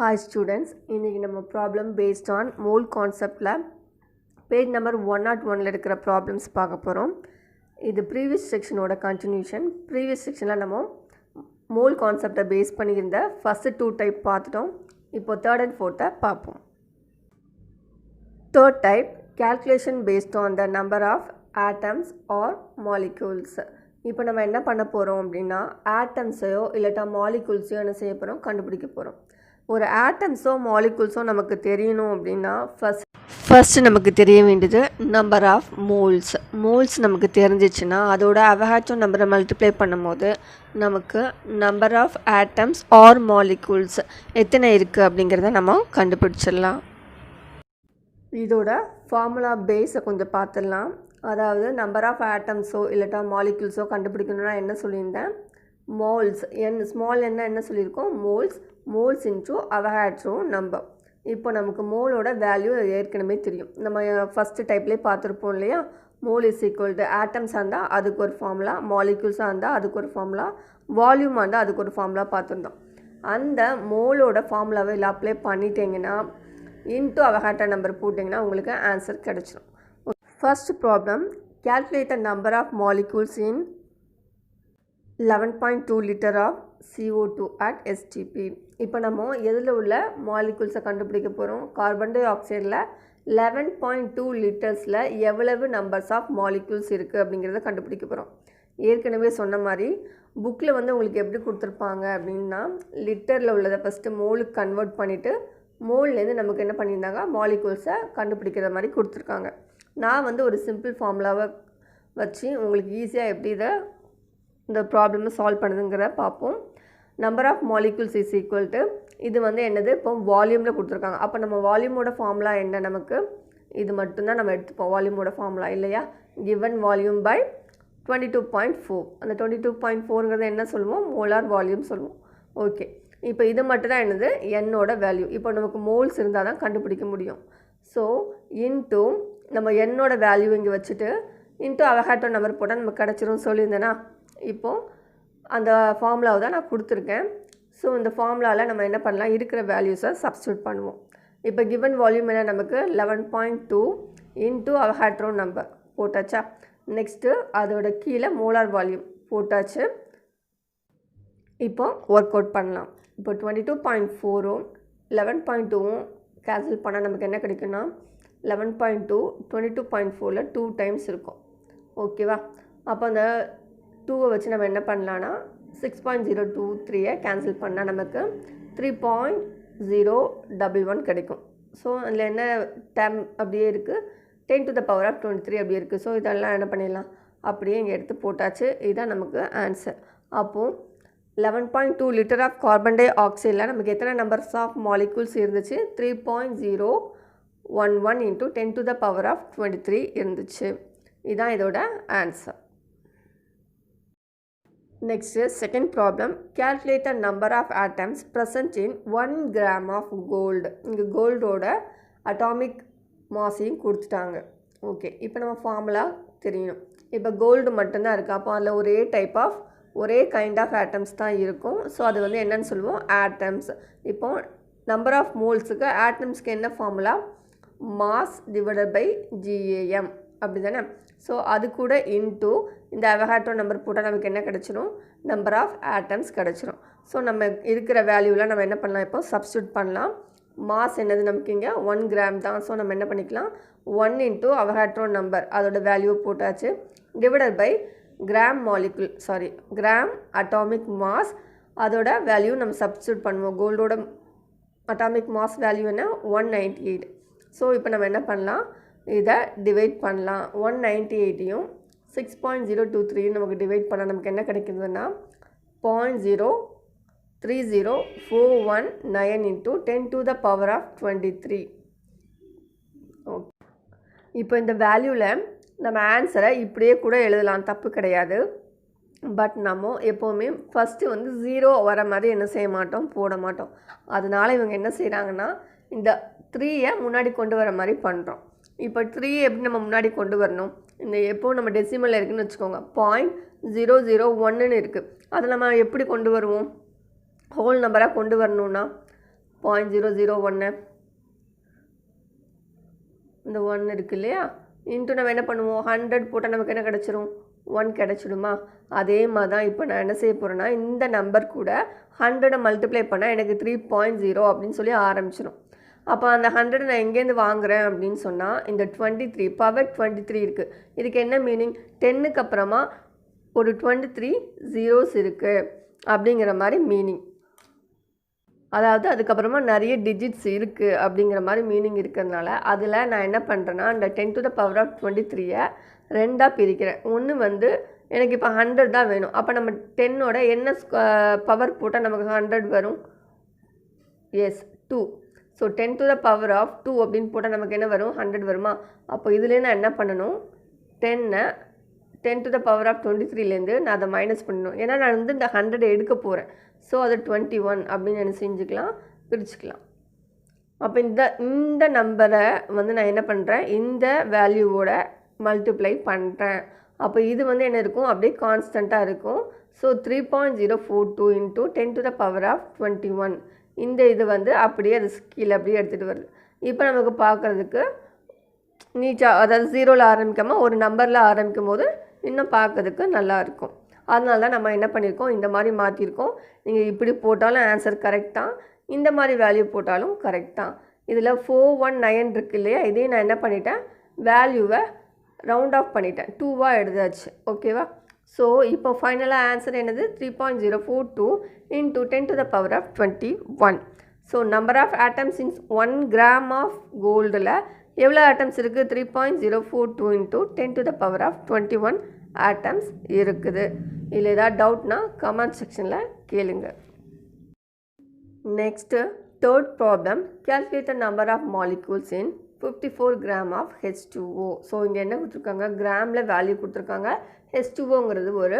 Hi students, இன்னைக்கு நம்ம problem based on mole conceptல page number 101ல இருக்கிற problems பார்க்க போறோம். இது previous sectionோட continuation. Previous sectionல நம்ம mole conceptை base பண்ணியிருந்த first two type பார்த்துட்டோம். இப்போ third and fourth பார்ப்போம். Third type, calculation based on the number of atoms or molecules. இப்போ நம்ம என்ன பண்ண போறோம் அப்படின்னா ஆட்டம்ஸையோ இல்லட்டா மாலிகூல்ஸையோ என்ன செய்ய போறோம் கண்டுபிடிக்க போறோம். ஒரு ஆட்டம்ஸோ மாலிகூல்ஸோ நமக்கு தெரியணும் அப்படின்னா ஃபர்ஸ்ட் நமக்கு தெரிய வேண்டியது நம்பர் ஆஃப் மோல்ஸ் நமக்கு தெரிஞ்சிச்சுன்னா அதோட அவகாட்ரோ நம்பரை மல்டிப்ளை பண்ணும்போது நமக்கு number of atoms or molecules எத்தனை இருக்குது அப்படிங்கிறத நம்ம கண்டுபிடிச்சிடலாம். இதோட ஃபார்முலா பேஸை கொஞ்சம் பார்த்துடலாம். அதாவது நம்பர் ஆஃப் ஆட்டம்ஸோ இல்லட்டா மாலிகூல்ஸோ கண்டுபிடிக்கணும்னா என்ன சொல்லியிருந்தேன், மோல்ஸ் ஸ்மால் என்ன சொல்லியிருக்கோம், மோல்ஸ் இன்டூ அவகாட்ரோ நம்பர். இப்போ நமக்கு மோலோட வேல்யூ ஏற்கனவே தெரியும், நம்ம ஃபஸ்ட்டு டைப்லேயே பார்த்துருப்போம் இல்லையா. மோல் இஸ் ஈக்குவல் டு ஆட்டம்ஸாக இருந்தால் அதுக்கு ஒரு ஃபார்முலா, மாலிகூல்ஸாக இருந்தால் அதுக்கு ஒரு ஃபார்முலா, வால்யூமாக இருந்தால் அதுக்கு ஒரு ஃபார்முலா பார்த்துருந்தோம். அந்த மோலோட ஃபார்முலாவை இல்லை அப்ளை பண்ணிட்டீங்கன்னா இன்டூ அவகாட்ரோ நம்பர் போட்டிங்கன்னா உங்களுக்கு ஆன்சர் கிடச்சிடும். First problem, calculate the number of molecules in 11.2 liter of CO2 at STP. இப்போ நம்ம எதில் உள்ள மாலிகூல்ஸை கண்டுபிடிக்க போகிறோம், கார்பன் டை ஆக்சைடில் 11.2 லிட்டர்ஸில் எவ்வளவு நம்பர்ஸ் ஆஃப் மாலிகூல்ஸ் இருக்குது அப்படிங்கிறத கண்டுபிடிக்க போகிறோம். ஏற்கனவே சொன்ன மாதிரி புக்கில் உங்களுக்கு எப்படி கொடுத்துருப்பாங்க அப்படின்னா லிட்டரில் உள்ளதை ஃபஸ்ட்டு மோலுக்கு கன்வெர்ட் பண்ணிவிட்டு மோல்லேருந்து நமக்கு என்ன பண்ணியிருந்தாங்க மாலிகூல்ஸை கண்டுபிடிக்கிற மாதிரி கொடுத்துருக்காங்க. நான் ஒரு சிம்பிள் ஃபார்முலாவை வச்சு உங்களுக்கு ஈஸியாக எப்படி இந்த ப்ராப்ளமை சால்வ் பண்ணுதுங்கிற பார்ப்போம். Number of molecules is equal to இது என்னது இப்போ வால்யூமில் கொடுத்துருக்காங்க. அப்போ நம்ம வால்யூமோட ஃபார்முலா என்ன, நமக்கு இது மட்டும்தான் நம்ம எடுத்துப்போம் வால்யூமோட ஃபார்முலா இல்லையா. Given volume by 22.4. அந்த 22.4ங்கிறத என்ன சொல்லுவோம், மோலார் வால்யூம் சொல்லுவோம். ஓகே, இப்போ இது மட்டும் தான் என்னது என்னோட வேல்யூ. இப்போ நமக்கு மோல்ஸ் இருந்தால் தான் கண்டுபிடிக்க முடியும். ஸோ இன்டூ நம்ம என்னோட வேல்யூ இங்கே வச்சுட்டு இன்டூ அவகாட்ரோ நம்பர் போட்டால் நமக்கு கிடச்சிரும் சொல்லியிருந்தேன்னா. இப்போது அந்த ஃபார்முலாவை தான் நான் கொடுத்துருக்கேன். ஸோ இந்த ஃபார்முலாவில் நம்ம என்ன பண்ணலாம், இருக்கிற வேல்யூஸை சப்ஸ்டியூட் பண்ணுவோம். இப்போ கிவன் வால்யூம் என்ன, நமக்கு 11.2 இன்டூ அவகாட்ரோ நம்பர் போட்டாச்சா. நெக்ஸ்ட்டு அதோட கீழே மோலார் வால்யூம் போட்டாச்சு. இப்போ ஒர்க் அவுட் பண்ணலாம். இப்போ 22.4ம் 11.2ம் கேன்சல் பண்ணால் நமக்கு என்ன கிடைக்குன்னா 11.2 22.4ல் 2 டைம்ஸ் இருக்கும். ஓகேவா. அப்போ அந்த 2வை வச்சு நம்ம என்ன பண்ணலான்னா 6.023 கேன்சல் பண்ணால் நமக்கு 3.011 கிடைக்கும். ஸோ அதில் என்ன டேம் அப்படியே இருக்குது, 10 to the power of 23 அப்படியே இருக்குது. ஸோ இதெல்லாம் என்ன பண்ணிடலாம், அப்படியே இங்கே எடுத்து போட்டாச்சு. இதுதான் நமக்கு ஆன்சர். அப்போது 11.2 லிட்டர் ஆஃப் கார்பன் டை ஆக்சைடில் நமக்கு எத்தனை நம்பர்ஸ் ஆஃப் மாலிகூல்ஸ் இருந்துச்சு, 3.011 into 10 to the power of 23 இருந்துச்சு. இதுதான் இதோட answer. Next second problem, calculate the number of atoms present in 1 gram of gold. இங்கே கோல்டோட அட்டாமிக் மாஸையும் கொடுத்துட்டாங்க. ஓகே, இப்போ நம்ம ஃபார்முலா தெரியணும். இப்போ கோல்டு மட்டும்தான் இருக்குது, அப்போ அதில் ஒரே கைண்ட் ஆஃப் ஆட்டம்ஸ் தான் இருக்கும். ஸோ அது என்னன்னு சொல்லுவோம், ஆட்டம்ஸ். இப்போ நம்பர் ஆஃப் மோல்ஸுக்கு ஆட்டம்ஸ்க்கு என்ன formula, mass divided by GAM அப்படி தானே. ஸோ அது கூட இன்டூ இந்த அவகாட்ரோ நம்பர் போட்டால் நமக்கு என்ன கிடச்சிரும், நம்பர் ஆஃப் ஆட்டம்ஸ் கிடச்சிரும். ஸோ நம்ம இருக்கிற வேல்யூவில் நம்ம என்ன பண்ணலாம், இப்போ சப்ஸ்டியூட் பண்ணலாம். மாஸ் என்னது நமக்கு இங்கே 1 கிராம் தான். ஸோ நம்ம என்ன பண்ணிக்கலாம், 1 இன்டூ அவகாட்ரோ நம்பர் அதோட வேல்யூ போட்டாச்சு, divided by gram atomic mass அதோட வேல்யூ நம்ம சப்ஸ்டியூட் பண்ணுவோம். கோல்டோட அட்டாமிக் மாஸ் வேல்யூ என்ன, 198. ஸோ இப்போ நம்ம என்ன பண்ணலாம், இதை டிவைட் பண்ணலாம். 198யும் 6.023 நமக்கு டிவைட் பண்ணால் நமக்கு என்ன கிடைக்குதுன்னா 0.03041 into 10 to the power of 23. Okay, இப்போ இந்த வேல்யூவில் நம்ம ஆன்சரை இப்படியே கூட எழுதலாம், தப்பு கிடையாது. பட் நம்ம எப்போவுமே ஃபஸ்ட்டு 0 வர மாதிரி என்ன செய்ய மாட்டோம், போட மாட்டோம். அதனால் இவங்க என்ன செய்கிறாங்கன்னா இந்த 3யை முன்னாடி கொண்டு வர மாதிரி பண்ணுறோம். இப்போ 3 எப்படி நம்ம முன்னாடி கொண்டு வரணும், இந்த எப்போது நம்ம டெசிமலில் இருக்குதுன்னு வச்சுக்கோங்க, 0.001ன்னு இருக்குது. அதை நம்ம எப்படி கொண்டு வருவோம், ஹோல் நம்பராக கொண்டு வரணுன்னா 0.001 இந்த 1 இருக்கு இல்லையா, இன்ட்டு நம்ம என்ன பண்ணுவோம், 100 போட்டால் நமக்கு என்ன கிடச்சிரும், 1 கிடச்சிடுமா. அதே மாதிரி தான் இப்போ நான் என்ன செய்ய போகிறேன்னா, இந்த நம்பர் கூட 100 மல்டிப்ளை பண்ணால் எனக்கு 3.0 அப்படின்னு சொல்லி ஆரம்பிச்சிடும். அப்போ அந்த 100 நான் எங்கேருந்து வாங்குகிறேன் அப்படின்னு சொன்னால், இந்த 23 பவர் 23 இருக்குது. இதுக்கு என்ன மீனிங், 10க்கு அப்புறமா ஒரு 23 zeros இருக்குது அப்படிங்கிற மாதிரி மீனிங். அதாவது அதுக்கப்புறமா நிறைய டிஜிட்ஸ் இருக்குது அப்படிங்கிற மாதிரி மீனிங் இருக்கிறதுனால அதில் நான் என்ன பண்ணுறேன்னா, அந்த 10 to the power of 23 ரெண்டாக பிரிக்கிறேன். ஒன்று வந்து எனக்கு இப்போ 100 தான் வேணும். அப்போ நம்ம 10ஓட என்ன பவர் போட்டால் நமக்கு 100 வரும், S 2. So 10 to the power of 2 அப்படின்னு போட்டால் நமக்கு என்ன வரும், 100 வருமா. அப்போ இதுலேயே நான் என்ன பண்ணணும், 10 to the power of 23லேருந்து நான் அதை மைனஸ் பண்ணணும். ஏன்னா நான் வந்து இந்த 100 எடுக்க போகிறேன். ஸோ அது 21 அப்படின்னு என்ன செஞ்சுக்கலாம், பிரிச்சுக்கலாம். அப்போ இந்த நம்பரை வந்து நான் என்ன பண்ணுறேன், இந்த வேல்யூவோட மல்டிப்ளை பண்ணுறேன். அப்போ இது வந்து என்ன இருக்கும், அப்படியே கான்ஸ்டண்ட்டாக இருக்கும். So 3.042 into 10 to the power of 21. இந்த இது வந்து அப்படியே அது கீழே அப்படியே எடுத்துகிட்டு வருது. இப்போ நமக்கு பார்க்குறதுக்கு நீட்டாக, அதாவது 0ல் ஆரம்பிக்காமல் ஒரு நம்பரில் ஆரம்பிக்கும் போது இன்னும் பார்க்கறதுக்கு நல்லாயிருக்கும். அதனால தான் நம்ம என்ன பண்ணியிருக்கோம், இந்த மாதிரி மாற்றிருக்கோம். நீங்கள் இப்படி போட்டாலும் ஆன்சர் கரெக்ட் தான், இந்த மாதிரி வேல்யூ போட்டாலும் கரெக்ட் தான். இதில் 419 இருக்கு இல்லையா, இதே நான் என்ன பண்ணிட்டேன், வேல்யூவை ரவுண்ட் ஆஃப் பண்ணிட்டேன், 2வாக எடுத்தாச்சு. ஓகேவா. ஸோ இப்போ ஃபைனலாக ஆன்சர் என்னது, 3.042 into 10 to the power of 21. So number of atoms in 1 gram of கோல்டில் எவ்வளோ ஆட்டம்ஸ் இருக்குது, 3.042 into 10 to the power of 21 atoms இருக்குது. இல்லை ஏதாவது டவுட்னா கமெண்ட் செக்ஷனில் கேளுங்க. Next third problem, calculate the number of molecules in 54 gram of H2O. So இங்கே என்ன கொடுத்துருக்காங்க, கிராமில் வேல்யூ கொடுத்துருக்காங்க. H2Oங்கிறது ஒரு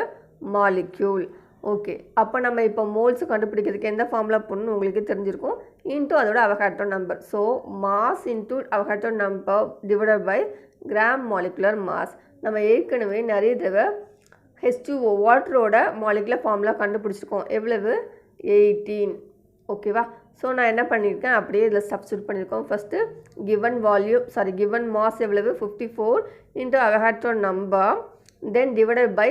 மாலிக்யூல். ஓகே, அப்போ நம்ம இப்போ மோல்ஸ் கண்டுபிடிக்கிறதுக்கு எந்த ஃபார்முலா போடணும்னு உங்களுக்கு தெரிஞ்சிருக்கும், இன்ட்டு அதோட Avogadro number. So mass into Avogadro number divided by gram molecular mass. நம்ம ஏற்கனவே நிறைய தடவை H2O வாட்டரோட மாலிகுலர் ஃபார்முலா கண்டுபிடிச்சிருக்கோம். எவ்வளவு, 18. ஓகேவா. ஸோ நான் என்ன பண்ணியிருக்கேன், அப்படியே இதில் சப்ஸ்டியூட் பண்ணியிருக்கோம். ஃபஸ்ட்டு கிவன் மாஸ் எவ்வளவு, 54 into Avogadro number, then divided by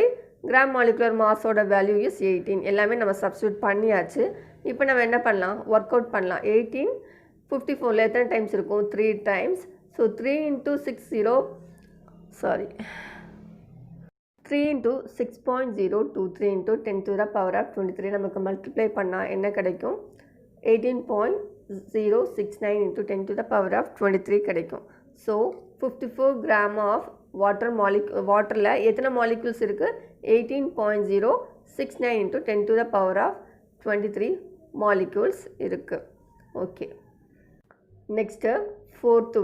gram molecular மாஸோட வேல்யூ இஸ் 18. எல்லாமே நம்ம சப்ஸ்டியூட் பண்ணியாச்சு. இப்போ நம்ம என்ன பண்ணலாம், ஒர்க் அவுட் பண்ணலாம். 18 54ல் எத்தனை டைம்ஸ் இருக்கும், 3 times. So 3 into 6.023 into 10 to the power of 23 நமக்கு மல்டிப்ளை பண்ணால் என்ன கிடைக்கும், 18.069 into 10 to the power of 23 கிடைக்கும். ஸோ 54 gram ஆஃப் வாட்டரில் எத்தனை மாலிக்யூல்ஸ் இருக்குது, 18.069 into 10 to the power of 23 molecules இருக்குது. ஓகே, நெக்ஸ்ட்டு ஃபோர்த்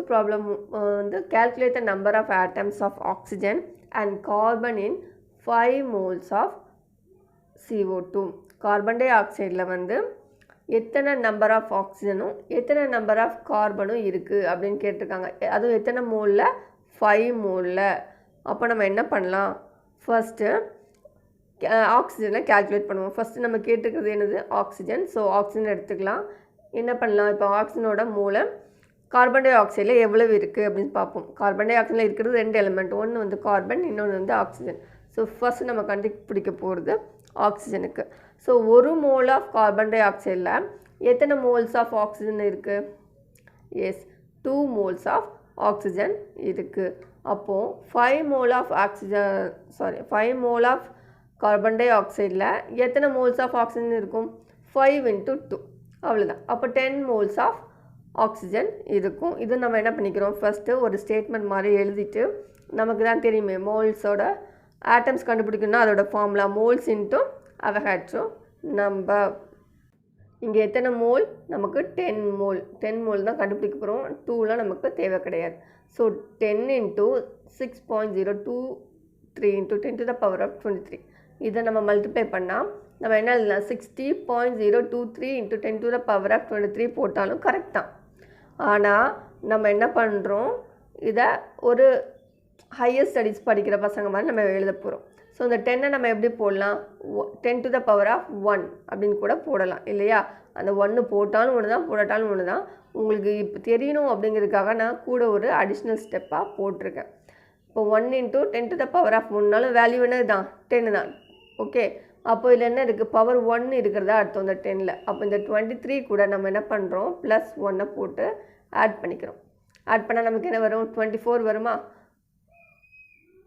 ப்ராப்ளம் வந்து calculate the number of atoms of oxygen and carbon in 5 moles of CO2. Carbon டை ஆக்சைடில் வந்து எத்தனை நம்பர் ஆஃப் ஆக்சிஜனும் எத்தனை நம்பர் ஆஃப் கார்பனும் இருக்குது அப்படின்னு கேட்டிருக்காங்க. அதுவும் எத்தனை மோலில், 5 மோலில். அப்போ நம்ம என்ன பண்ணலாம், ஃபஸ்ட்டு ஆக்சிஜனை கேல்குலேட் பண்ணுவோம். ஃபஸ்ட்டு நம்ம கேட்டுக்கிறது என்னது, ஆக்சிஜன். ஸோ ஆக்சிஜன் எடுத்துக்கலாம். என்ன பண்ணலாம், இப்போ ஆக்சிஜனோட மூளை கார்பன் டை ஆக்சைடில் எவ்வளவு இருக்குது அப்படின்னு பார்ப்போம். கார்பன் டை ஆக்சைடில் இருக்கிறது 2 எலிமெண்ட், ஒன்று வந்து கார்பன், இன்னொன்று வந்து ஆக்சிஜன். ஸோ ஃபஸ்ட்டு நம்ம கண்டுபிடிக்க போகிறது ஆக்சிஜனுக்கு. ஸோ 1 மோல் ஆஃப் கார்பன் டை ஆக்சைடில் எத்தனை மோல்ஸ் ஆஃப் ஆக்சிஜன் இருக்குது, எஸ் 2 மோல்ஸ் ஆஃப் ஆக்சிஜன் இருக்குது. அப்போது 5 மோல் ஆஃப் கார்பன் டை ஆக்சைடில் எத்தனை மோல்ஸ் ஆஃப் ஆக்சிஜன் இருக்கும், 5 into 2, அவ்வளோதான். அப்போ 10 மோல்ஸ் ஆஃப் ஆக்சிஜன் இருக்கும். இது நம்ம என்ன பண்ணிக்கிறோம், ஃபஸ்ட்டு ஒரு ஸ்டேட்மெண்ட் மாதிரி எழுதிட்டு, நமக்கு தான் தெரியுமே மோல்ஸோட ஆட்டம்ஸ் கண்டுபிடிக்கணும்னா அதோட formula moles into Avogadro number. இங்கே எத்தனை மோல், நமக்கு 10 மோல் தான் கண்டுபிடிக்க போகிறோம். 2லாம் நமக்கு தேவை கிடையாது. So 10 into 6.023 into 10 to the power of 23. இதை நம்ம மல்டிப்ளை பண்ணால் நம்ம என்ன எழுதலாம், 60.023 into 10 to the power of 23 போட்டாலும் கரெக்ட் தான். ஆனால் நம்ம என்ன பண்ணுறோம், இதை ஒரு ஹையர் ஸ்டடீஸ் படிக்கிற பசங்க மாதிரி நம்ம எழுத போகிறோம். ஸோ இந்த 10 நம்ம எப்படி போடலாம் 10 to the power of 1 அப்படின்னு கூட போடலாம் இல்லையா அந்த 1 போட்டாலும் ஒன்று தான் போடாட்டாலும் ஒன்று தான் உங்களுக்கு இப்போ தெரியணும் அப்படிங்கிறதுக்காக நான் கூட ஒரு அடிஷ்னல் ஸ்டெப்பாக போட்டிருக்கேன் இப்போ 1 into 10 to the power of 1னாலும் வேல்யூ என்ன தான் 10 தான் ஓகே அப்போ இதில் என்ன இருக்குது பவர் 1 இருக்கிறதா அர்த்தம் இந்த 10ல் அப்போ இந்த 23 கூட நம்ம என்ன பண்ணுறோம் ப்ளஸ் 1 போட்டு ஆட் பண்ணிக்கிறோம் ஆட் பண்ணால் நமக்கு என்ன வரும் 24 வருமா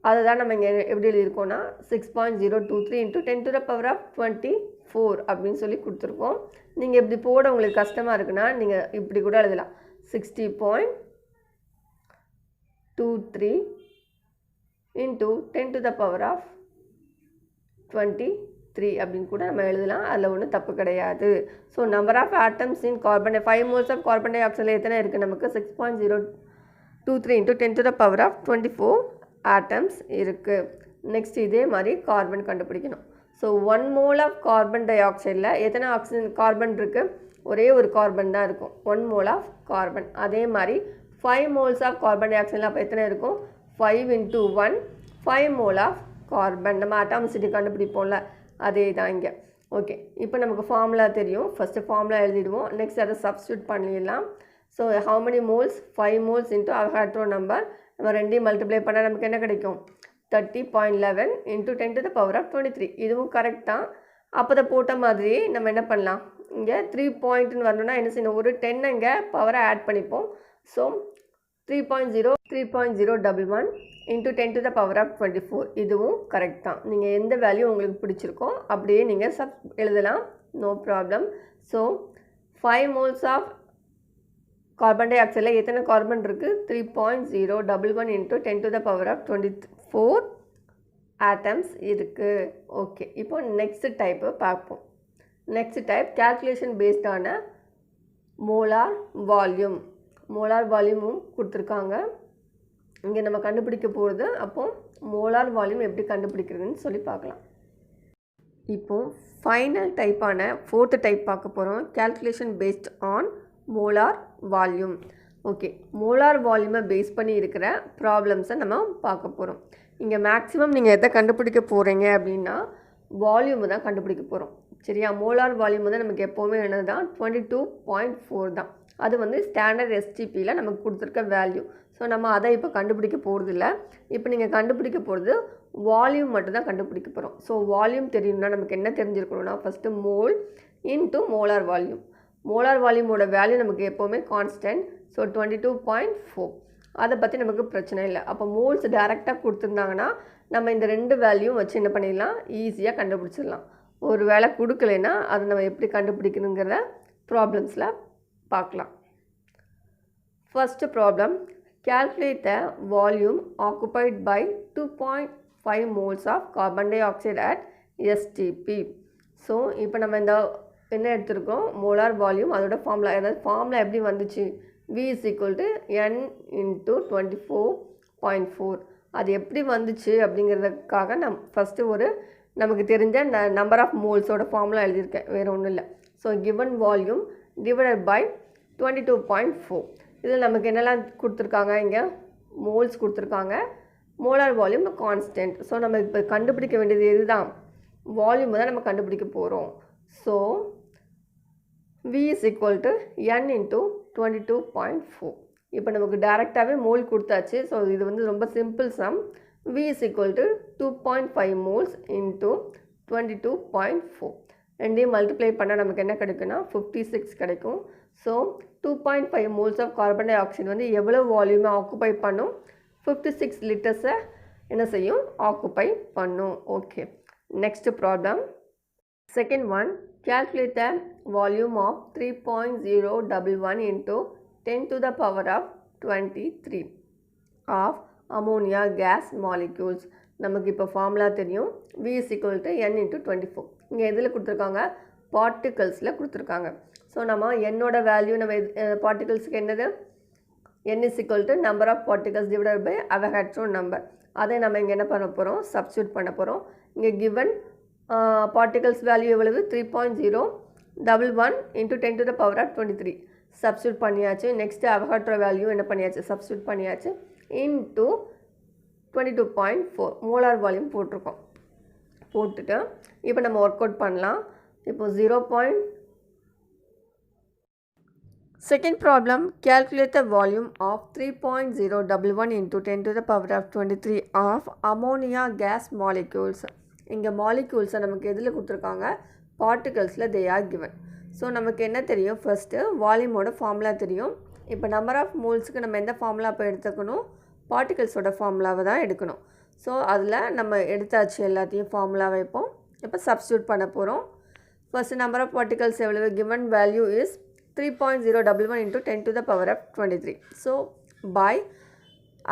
அதுதான் நம்ம இங்கே எப்படி எழுதியிருக்கோம்னா 6.023 into 10 to the power of 24 அப்படின்னு சொல்லி கொடுத்துருக்கோம் நீங்கள் இப்படி போட உங்களுக்கு கஷ்டமாக இருக்குன்னா நீங்கள் இப்படி கூட எழுதலாம் 60.23 into 10 to the power of 23 அப்படின்னு கூட நம்ம எழுதலாம் அதில் ஒன்றும் தப்பு கிடையாது so number of atoms in carbon 5 moles of carbon டை ஆக்சைடில் எத்தனை இருக்குது நமக்கு 6.023 into 10 to the power of 24 atoms இருக்குது நெக்ஸ்ட் இதே மாதிரி கார்பன் கண்டுபிடிக்கணும் ஸோ 1 mole ஆஃப் கார்பன் டை ஆக்சைடில் எத்தனை ஆக்சிஜன் கார்பன் இருக்குது ஒரே ஒரு கார்பன் தான் இருக்கும் 1 mole ஆஃப் கார்பன் அதே மாதிரி 5 moles ஆஃப் கார்பன் டை ஆக்சைடில் அப்போ எத்தனை இருக்கும் 5 into 1 5 mole ஆஃப் கார்பன் நம்ம அட்டாமிசிட்டி கண்டுபிடிப்போம்ல அதே தான் இங்கே ஓகே இப்போ நமக்கு ஃபார்முலா தெரியும் ஃபஸ்ட்டு ஃபார்முலா எழுதிடுவோம் நெக்ஸ்ட் அதை சப்ஸ்டியூட் பண்ணிடலாம் so how many moles 5 moles into Avogadro number நம்ம ரெண்டையும் மல்டிப்ளை பண்ணால் நமக்கு என்ன கிடைக்கும் 30.11 into 10 to the power of 23 இதுவும் கரெக்ட் தான் அப்போ அதை போட்ட மாதிரி நம்ம என்ன பண்ணலாம் இங்கே 3 பாயிண்ட்னு வரணும்னா என்ன செய்யணும் ஒரு 10 இங்கே பவரை ஆட் பண்ணிப்போம் so 3.011 into 10 to the power of 24 இதுவும் கரெக்ட் தான் நீங்கள் எந்த வேல்யூ உங்களுக்கு பிடிச்சிருக்கோ அப்படியே நீங்கள் எழுதலாம் no problem so 5 moles of carbon டை ஆக்சைடில் எத்தனை கார்பன் இருக்குது 3.011 into 10 to the power of 24 atoms இருக்குது ஓகே இப்போ நெக்ஸ்ட் டைப்பு பார்ப்போம் நெக்ஸ்ட் டைப் கேல்குலேஷன் பேஸ்டான மோலார் வால்யூமும் கொடுத்துருக்காங்க இங்கே நம்ம கண்டுபிடிக்க போகிறது அப்போது மோலார் வால்யூம் எப்படி கண்டுபிடிக்கிறதுன்னு சொல்லி பார்க்கலாம் இப்போது ஃபைனல் டைப்பான 4th டைப் பார்க்க போகிறோம் calculation based on molar volume okay molar வால்யூமை பேஸ் பண்ணி இருக்கிற ப்ராப்ளம்ஸை நம்ம பார்க்க போகிறோம் இங்கே மேக்ஸிமம் நீங்கள் எதை கண்டுபிடிக்க போகிறீங்க அப்படின்னா வால்யூமு தான் கண்டுபிடிக்க போகிறோம் சரியா மோலார் வால்யூம் வந்து நமக்கு எப்போவுமே என்னது தான் 22.4 தான் அது வந்து ஸ்டாண்டர்ட் எஸ்டிபியில் நமக்கு கொடுத்துருக்க வேல்யூ ஸோ நம்ம அதை இப்போ கண்டுபிடிக்க போகிறது இல்லை இப்போ நீங்கள் கண்டுபிடிக்க போகிறது வால்யூம் மட்டும் தான் கண்டுபிடிக்க போகிறோம் ஸோ வால்யூம் தெரியணும்னா நமக்கு என்ன தெரிஞ்சிருக்கணும்னா ஃபஸ்ட்டு மோல் இன்ட்டு மோலார் வால்யூமோட வேல்யூ நமக்கு எப்போவுமே கான்ஸ்டன்ட் ஸோ 22.4 அதை பற்றி நமக்கு பிரச்சனை இல்லை அப்போ மோல்ஸ் டைரெக்டாக கொடுத்துருந்தாங்கன்னா நம்ம இந்த ரெண்டு வேல்யூவும் வச்சு என்ன பண்ணிடலாம் ஈஸியாக கண்டுபிடிச்சிடலாம் ஒரு வேளை கொடுக்கலைன்னா அதை நம்ம எப்படி கண்டுபிடிக்கணுங்கிற ப்ராப்ளம்ஸில் பார்க்கலாம் first problem calculate the volume occupied by 2.5 moles of carbon dioxide at STP so இப்போ நம்ம இந்த என்ன எடுத்துருக்கோம் மோலார் வால்யூம் அதோட ஃபார்முலா அதாவது ஃபார்முலா எப்படி வந்துச்சு V is equal to N into 24.4 அது எப்படி வந்துச்சு அப்படிங்கிறதுக்காக ஃபஸ்ட்டு ஒரு நமக்கு தெரிஞ்ச நம்பர் ஆஃப் மோல்ஸோட ஃபார்முலா எழுதியிருக்கேன் வேறு ஒன்றும் இல்லை so given volume divided by 22.4 இதில் நமக்கு என்னெல்லாம் கொடுத்துருக்காங்க இங்கே மோல்ஸ் கொடுத்துருக்காங்க மோலார் வால்யூம் கான்ஸ்டன்ட் ஸோ நம்ம இப்போ கண்டுபிடிக்க வேண்டியது இதுதான் வால்யூம் தான் நம்ம கண்டுபிடிக்க போகிறோம் so V is equal to N into 22.4 இப்போ நமக்கு டைரெக்டாகவே மோல் கொடுத்தாச்சு ஸோ இது வந்து ரொம்ப simple some V is equal to 2.5 moles into 22.4 ரெண்டையும் மல்டிப்ளை பண்ணால் நமக்கு என்ன கிடைக்குன்னா 56 கிடைக்கும் so 2.5 moles of carbon dioxide வந்து எவ்வளோ வால்யூமை ஆக்குப்பை பண்ணும் 56 லிட்டர்ஸை என்ன செய்யும் ஆக்குப்பை பண்ணும் okay next problem second one calculate the volume of 3.011 into 10 to the power of 23 of ammonia gas molecules நமக்கு இப்போ ஃபார்முலா தெரியும் V is equal to N into 24 இங்கே எதில் கொடுத்துருக்காங்க பார்ட்டிகல்ஸில் கொடுத்துருக்காங்க ஸோ நம்ம என்னோட வேல்யூ நம்ம பார்ட்டிகல்ஸுக்கு என்னது N is equal to number of particles divided by Avogadro number அதை நம்ம இங்கே என்ன பண்ண போகிறோம் சப்ஸ்டியூட் பண்ண போகிறோம் இங்கே given particles value எவ்வளவு 3.011 into 10 to the power of 23 substitute பண்ணியாச்சு நெக்ஸ்ட் அவகாட்ரோ வேல்யூ என்ன பண்ணியாச்சு சப்ஸ்டியூட் பண்ணியாச்சு into 22.4 மோலார் வால்யூம் போட்டிருக்கோம் போட்டுட்டு இப்போ நம்ம ஒர்க் அவுட் பண்ணலாம். இப்போ 0. Second problem, calculate the volume of 3.011 into 10 to the power of 23 of ammonia gas molecules. இங்கே மாலிக்யூல்ஸை நமக்கு எதில் கொடுத்துருக்காங்க, பார்ட்டிகல்ஸில் they are given. ஸோ நமக்கு என்ன தெரியும், ஃபஸ்ட்டு வால்யூமோட ஃபார்முலா தெரியும். இப்போ நம்பர் ஆஃப் மோல்ஸுக்கு நம்ம எந்த ஃபார்முலா இப்போ எடுத்துக்கணும், பார்ட்டிகல்ஸோட ஃபார்முலாவை தான் எடுக்கணும். ஸோ அதில் நம்ம எடுத்தாச்சு எல்லாத்தையும் ஃபார்முலாவை. இப்போ சப்ஸ்டியூட் பண்ண போகிறோம். ஃபஸ்ட்டு நம்பர் ஆஃப் பார்ட்டிகல்ஸ் எவ்வளவு, given value is 3.011 into 10 to the power of 23. So by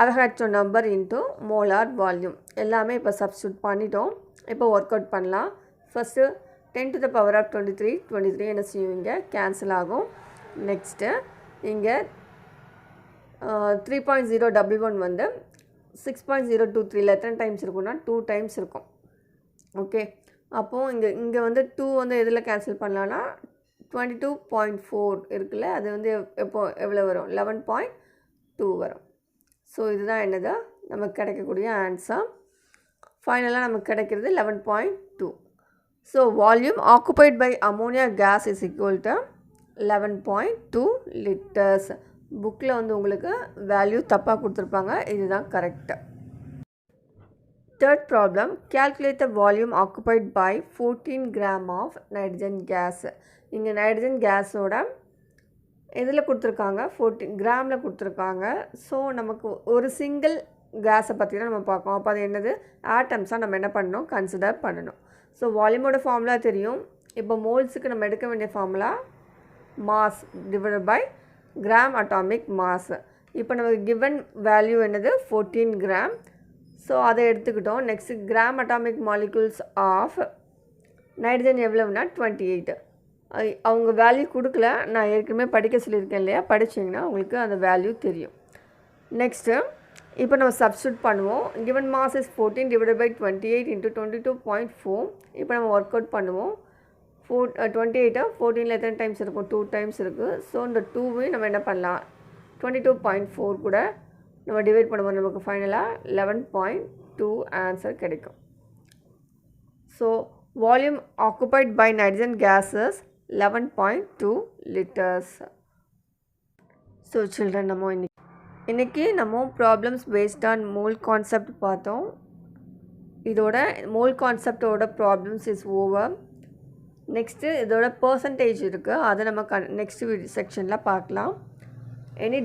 Avogadro number into molar volume எல்லாமே இப்போ சப்ஸ்டியூட் பண்ணிட்டோம். இப்போ ஒர்க் அவுட் பண்ணலாம். First 10 to the power of 23 என்ன செய்வீங்க, கேன்சல் ஆகும். நெக்ஸ்ட்டு இங்கே 3.011 வந்து 6.023 எத்தனை டைம்ஸ் இருக்குன்னா 2 டைம்ஸ் இருக்கும். ஓகே, அப்போது இங்கே வந்து 2 வந்து எதில் கேன்சல் பண்ணலான்னா 22.4 இருக்குல்ல, அது வந்து எவ்வளோ வரும், 11.2 வரும். ஸோ இதுதான் என்னது நமக்கு கிடைக்கக்கூடிய ஆன்சர். ஃபைனலாக நமக்கு கிடைக்கிறது 11.2. So volume occupied by ammonia gas is equal to 11.2 litres. புக்கில் வந்து உங்களுக்கு வேல்யூ தப்பாக கொடுத்துருப்பாங்க, இதுதான் correct. Third problem, calculate the volume occupied by 14 gram of nitrogen gas. இங்கே நைட்ரஜன் கேஸோட இதில் கொடுத்துருக்காங்க 14 கிராமில் கொடுத்துருக்காங்க. ஸோ நமக்கு ஒரு சிங்கிள் கேஸை பற்றி தான் நம்ம பார்க்கோம். அப்போ அது என்னது, ஆட்டம்ஸாக நம்ம என்ன பண்ணணும், கன்சிடர் பண்ணணும். ஸோ வால்யூமோட ஃபார்முலா தெரியும். இப்போ மோல்ஸுக்கு நம்ம எடுக்க வேண்டிய formula mass divided by gram atomic mass. இப்போ நமக்கு கிவன் வேல்யூ என்னது 14 கிராம். ஸோ அதை எடுத்துக்கிட்டோம். Next gram atomic molecules of nitrogen எவ்வளவுனா 28. அவங்க வேல்யூ கொடுக்கல, நான் ஏற்கனவே படிக்க சொல்லியிருக்கேன் இல்லையா, படிச்சிங்கன்னா உங்களுக்கு அந்த வேல்யூ தெரியும். நெக்ஸ்ட்டு இப்போ நம்ம சப்ஸ்டியூட் பண்ணுவோம். Given mass is 14 divided by 28 into 22.4. இப்போ நம்ம ஒர்க் அவுட் பண்ணுவோம். 28 14 எத்தனை டைம்ஸ் இருக்கும், 2 டைம்ஸ் இருக்குது. ஸோ இந்த 2வையும் நம்ம என்ன பண்ணலாம், 22.4 கூட நம்ம டிவைட் பண்ணுவோம். நமக்கு ஃபைனலாக 11.2 ஆன்சர் கிடைக்கும். So volume occupied by nitrogen gases 11.2 litres. So children, நம்ம இன்றைக்கி நம்ம problems based on mole concept பார்த்தோம். இதோட மோல் கான்செப்டோட ப்ராப்ளம்ஸ் இஸ் ஓவர். நெக்ஸ்ட்டு இதோட பர்சன்டேஜ் இருக்குது, அதை நம்ம நெக்ஸ்ட் செக்ஷனில் பார்க்கலாம். எனி